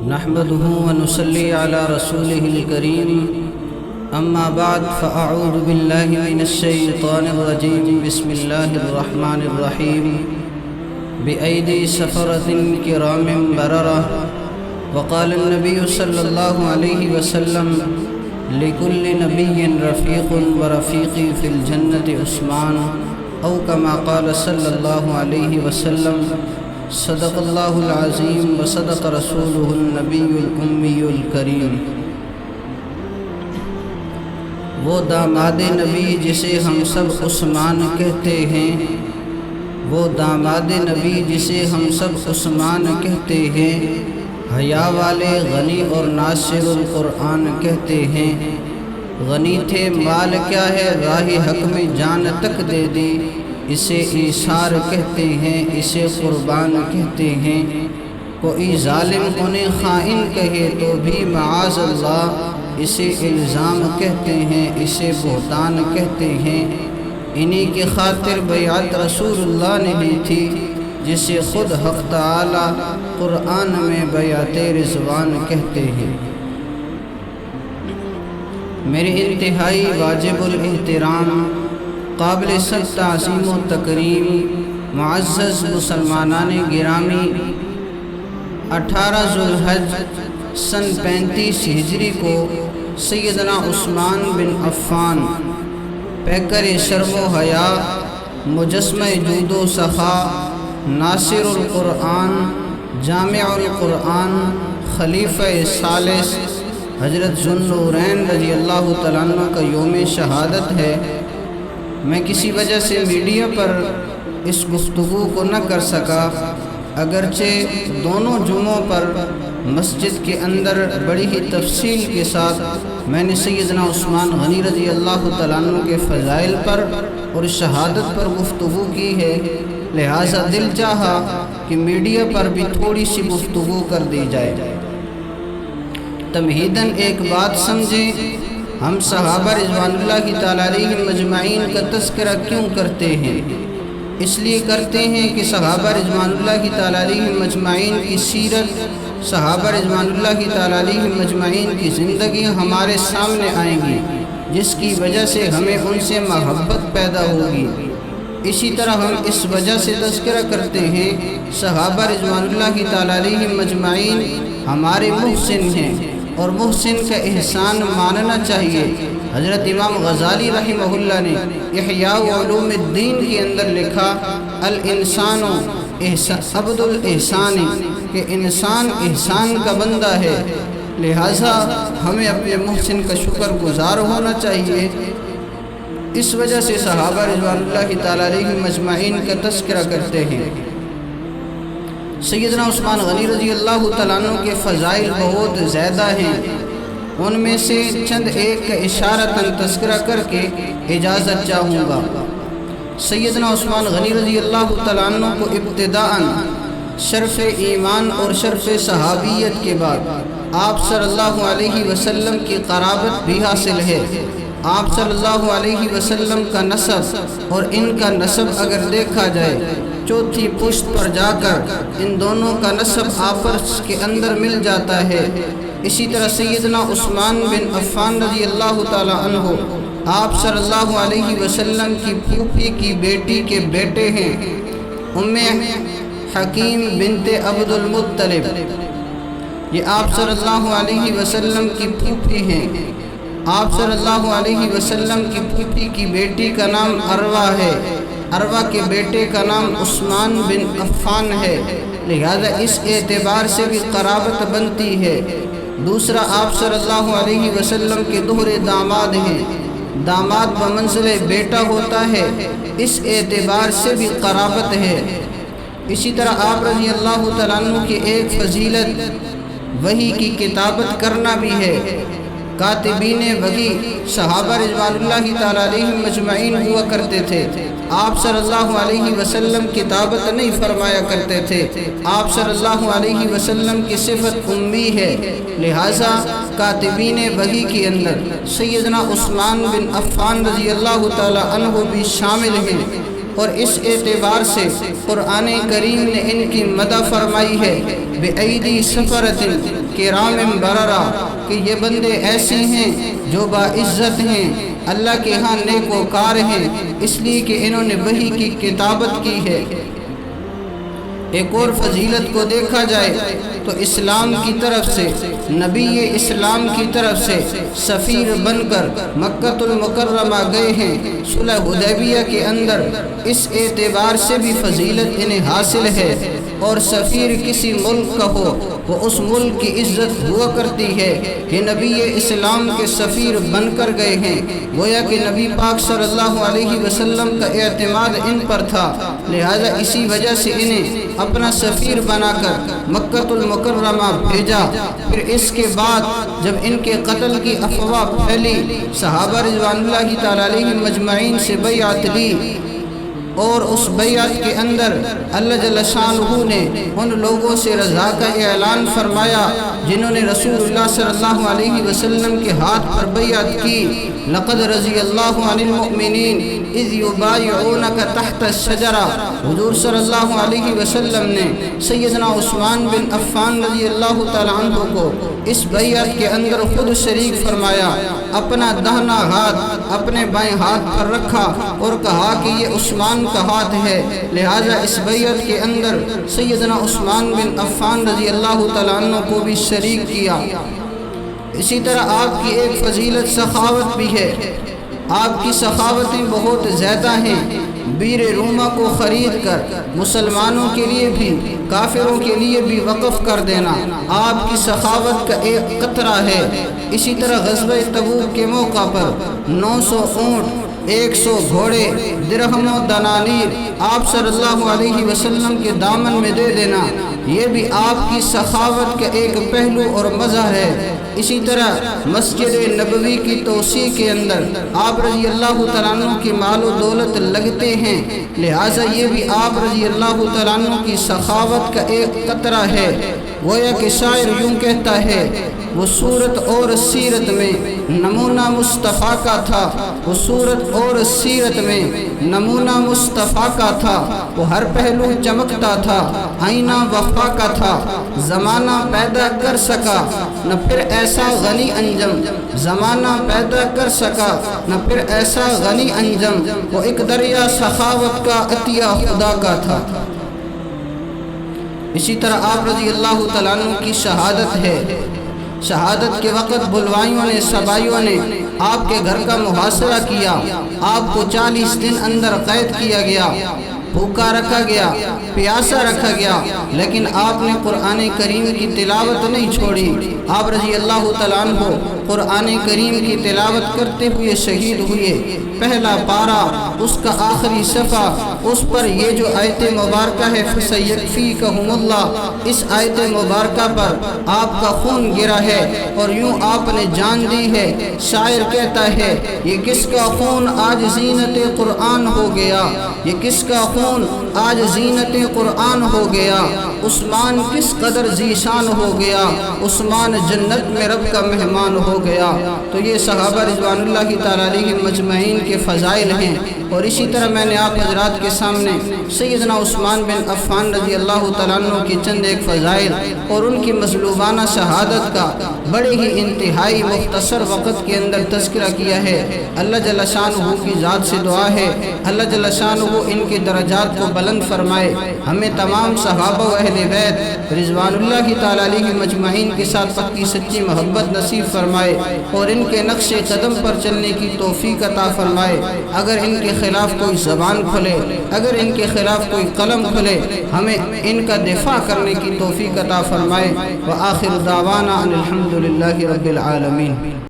نحمده ونصلي على رسوله الكريم أما بعد فأعوذ بالله من الشيطان الرجيم بسم الله الرحمن الرحيم بأيدي سفرة كرام بررة. وقال النبي صلى الله عليه وسلم لكل نبي رفيق ورفيقي في الجنة عثمان أو كما قال صلى الله عليه وسلم. صدق اللہ العظیم وصدق رسولہ النبی الأمی الکریم. وہ داماد نبی جسے ہم سب عثمان کہتے ہیں، وہ داماد نبی جسے ہم سب عثمان کہتے ہیں، حیا والے غنی اور ناصر القرآن کہتے ہیں. غنی تھے مال کیا ہے راہ حق میں جان تک دے دی، اسے ایثار کہتے ہیں، اسے قربان کہتے ہیں. کوئی ظالم انہیں خائن کہے تو بھی معاذ اللہ اسے الزام کہتے ہیں، اسے بہتان کہتے ہیں. انہی کی خاطر بیعت رسول اللہ نے لی تھی، جسے خود حق تعالی قرآن میں بیعت رضوان کہتے ہیں. میرے انتہائی واجب الاحترام قابل سب تعظیم و تکریم معزز مسلمانان گرامی، 18 ذوالحج سن 35 ہجری کو سیدنا عثمان بن عفان پیکر شرم و حیا، مجسمہ جود و سخا، ناصر القرآن، جامع القرآن، خلیفہ ثالث حضرت ذو النورین رضی اللہ تعالیٰ عنہ کا یوم شہادت ہے. میں کسی وجہ سے میڈیا پر اس گفتگو کو نہ کر سکا، اگرچہ دونوں جمعوں پر مسجد کے اندر بڑی ہی تفصیل کے ساتھ میں نے سیدنا عثمان غنی رضی اللہ تعالیٰ عنہ کے فضائل پر اور شہادت پر گفتگو کی ہے. لہٰذا دل چاہا کہ میڈیا پر بھی تھوڑی سی گفتگو کر دی جائے. تمہیداً ایک بات سمجھیں، ہم صحابہ رضوان اللہ تعالیٰ علیہم مجمعین کا تذکرہ کیوں کرتے ہیں؟ اس لیے کرتے ہیں کہ صحابہ رضوان اللہ تعالیٰ علیہم مجمعین کی سیرت، صحابہ رضوان اللہ تعالیٰ علیہم مجمعین کی زندگیاں ہمارے سامنے آئیں گی، جس کی وجہ سے ہمیں ان سے محبت پیدا ہوگی. اسی طرح ہم اس وجہ سے تذکرہ کرتے ہیں صحابہ رضوان اللہ تعالیٰ علیہم مجمعین ہمارے محسن ہیں، اور محسن کا احسان ماننا چاہیے. حضرت امام غزالی رحمہ اللہ نے احیاء علوم الدین کے اندر لکھا، الانسان عبد الاحسان، کہ انسان احسان کا بندہ ہے. لہٰذا ہمیں اپنے محسن کا شکر گزار ہونا چاہیے. اس وجہ سے صحابہ رضوان اللہ تعالیٰ علیہم مجمعین کا تذکرہ کرتے ہیں. سیدنا عثمان غنی رضی اللہ تعالیٰ عنہ کے فضائل بہت زیادہ ہیں، ان میں سے چند ایک کا اشارتاً تذکرہ کر کے اجازت چاہوں گا. سیدنا عثمان غنی رضی اللہ تعالیٰ عنہ کو ابتداءً شرف ایمان اور شرف صحابیت کے بعد آپ صلی اللہ علیہ وسلم کی قرابت بھی حاصل ہے. آپ صلی اللہ علیہ وسلم کا نسب اور ان کا نسب اگر دیکھا جائے، چوتھی پشت پر جا کر ان دونوں کا نسب آپس کے اندر مل جاتا ہے. اسی طرح سیدنا عثمان بن عفان رضی اللہ تعالی عنہ آپ صلی اللہ علیہ وسلم کی پھوپھی کی بیٹی کے بیٹے ہیں. ام حکیم بنت عبد المطلب یہ آپ صلی اللہ علیہ وسلم کی پھوپھی ہیں. آپ صلی اللہ علیہ وسلم کی پھوپھی کی بیٹی کا نام عروہ ہے، عروہ کے بیٹے کا نام عثمان بن عفان ہے. لہذا اس اعتبار سے بھی قرابت بنتی ہے. دوسرا، آپ صلی اللہ علیہ وسلم کے دوہرے داماد ہیں، داماد بمنزل بیٹا ہوتا ہے، اس اعتبار سے بھی قرابت ہے. اسی طرح آپ رضی اللہ تعالیٰ عنہ کی ایک فضیلت وحی کی کتابت کرنا بھی ہے. کاتبین وحی صحابہ رضوان اللہ تعالیٰ علیہم مجمعین ہوا کرتے تھے. آپ صلی اللہ علیہ وسلم کتابت نہیں فرمایا کرتے تھے. آپ صلی اللہ علیہ وسلم کی صفت امی ہے. لہٰذا کاتبین وحی کے اندر سیدنا عثمان بن عفان رضی اللہ تعالیٰ عنہ بھی شامل ہیں. اور اس اعتبار سے قرآن کریم نے ان کی مدح فرمائی ہے بِأَيْدِي سَفَرَةٍ کِرَامٍ بَرَرَا کہ یہ بندے ایسے ہیں جو باعزت ہیں، اللہ کے ہاں نیک وکار ہیں، اس لیے کہ انہوں نے وحی کی کتابت کی ہے۔ ایک اور فضیلت کو دیکھا جائے تو اسلام کی طرف سے، نبی اسلام کی طرف سے سفیر بن کر مکہ المکرمہ گئے ہیں صلح حدیبیہ کے اندر، اس اعتبار سے بھی فضیلت انہیں حاصل ہے۔ اور سفیر کسی ملک کا ہو وہ اس ملک کی عزت ہوا کرتی ہے کہ نبی اسلام کے سفیر بن کر گئے ہیں، گویا کہ نبی پاک صلی اللہ علیہ وسلم کا اعتماد ان پر تھا، لہذا اسی وجہ سے انہیں اپنا سفیر بنا کر مکہ المکرمہ بھیجا۔ پھر اس کے بعد جب ان کے قتل کی افواہ پھیلی، صحابہ رضوان اللہ تعالی علیہم مجمعین سے بیعت لی، اور اس بیعت کے اندر اللہ جل شانہ نے ان لوگوں سے رضا کا اعلان فرمایا جنہوں نے رسول اللہ صلی اللہ علیہ وسلم کے ہاتھ پر بیعت کی۔ لقد رضی اللہ عن المؤمنین اذ یبایعونک تحت الشجرہ، حضور صلی اللہ علیہ وسلم نے سیدنا عثمان بن عفان رضی اللہ تعالیٰ عنہ کو اس بیعت کے اندر خود شریک فرمایا، اپنا دہنا ہاتھ اپنے بائیں ہاتھ پر رکھا اور کہا کہ یہ عثمان کا ہاتھ ہے، لہذا اس بیعت کے اندر سیدنا عثمان بن عفان رضی اللہ تعالیٰ عنہ کو بھی شریک کیا۔ اسی طرح آپ کی ایک فضیلت سخاوت بھی ہے، آپ کی سخاوتیں بہت زیادہ ہیں۔ بیر روما کو خرید کر مسلمانوں کے لیے بھی کافروں کے لیے بھی وقف کر دینا آپ کی سخاوت کا ایک قطرہ ہے۔ اسی طرح غزوہ تبوک کے موقع پر 900 اونٹ، 100 گھوڑے، درہم و دنانیر آپ صلی اللہ علیہ وسلم کے دامن میں دے دینا، یہ بھی آپ کی سخاوت کا ایک پہلو اور مزہ ہے۔ اسی طرح مسجد نبوی کی توسیع کے اندر آپ رضی اللہ تعالیٰ عنہ کی مال و دولت لگتے ہیں، لہٰذا یہ بھی آپ رضی اللہ تعالیٰ عنہ کی سخاوت کا ایک قطرہ ہے۔ گویا کہ شاعر یوں کہتا ہے، وہ صورت اور سیرت میں نمونہ مصطفیٰ کا تھا، وہ صورت اور سیرت میں نمونہ مصطفیٰ کا تھا، وہ ہر پہلو چمکتا تھا، آئینہ وفا کا تھا، زمانہ پیدا کر سکا نہ پھر ایسا غنی انجم، زمانہ پیدا کر سکا نہ پھر ایسا غنی انجم، وہ ایک دریا سخاوت کا عطیہ خدا کا تھا۔ اسی طرح آپ رضی اللہ تعالیٰ عنہ کی شہادت ہے۔ شہادت کے وقت بلوائیوں نے، سبائیوں نے آپ کے گھر کا محاصرہ کیا، آپ کو 40 دن اندر قید کیا گیا، بھوکا رکھا گیا، پیاسا رکھا گیا، لیکن آپ نے قرآن کریم کی تلاوت نہیں چھوڑی۔ آپ رضی اللہ تعالیٰ عنہ قرآن کریم کی تلاوت کرتے ہوئے شہید ہوئے۔ پہلا پارہ، اس کا آخری صفحہ، اس پر یہ جو آیت مبارکہ ہے فَسَيَكْفِيكَهُمُ اللَّهُ، اس آیت مبارکہ پر آپ کا خون گرا ہے اور یوں آپ نے جان دی ہے۔ شاعر کہتا ہے، یہ کس کا خون آج زینت قرآن ہو گیا، یہ کس کا خون آج زینت قرآن ہو گیا، عثمان کس قدر ذیشان ہو گیا، عثمان جنت میں رب کا مہمان ہو گیا۔ تو یہ صحابہ رضوان اللہ تعالیٰ علیہم مجمعین کے فضائل ہیں۔ اور اسی طرح میں نے آپ حضرات کے سامنے سیدنا عثمان بن عفان رضی اللہ تعالیٰ عنہ کی چند ایک فضائل اور ان کی مظلومانہ شہادت کا بڑے ہی انتہائی مختصر وقت کے اندر تذکرہ کیا ہے۔ اللہ جل شانہ کی ذات سے دعا ہے، اللہ جل شانہ ان کے درجات کو بلند فرمائے، ہمیں تمام صحابہ و اہل بیت رضوان اللہ تعالیٰ علیہ مجمعین کے ساتھ پکی سچی محبت نصیب فرمائے اور ان کے نقش قدم پر چلنے کی توفیق عطا فرمائے۔ اگر ان کے خلاف کوئی زبان کھلے، اگر ان کے خلاف کوئی قلم کھلے، ہمیں ان کا دفاع کرنے کی توفیق عطا فرمائے۔ وآخر دعوانا ان الحمد للہ رب العالمین۔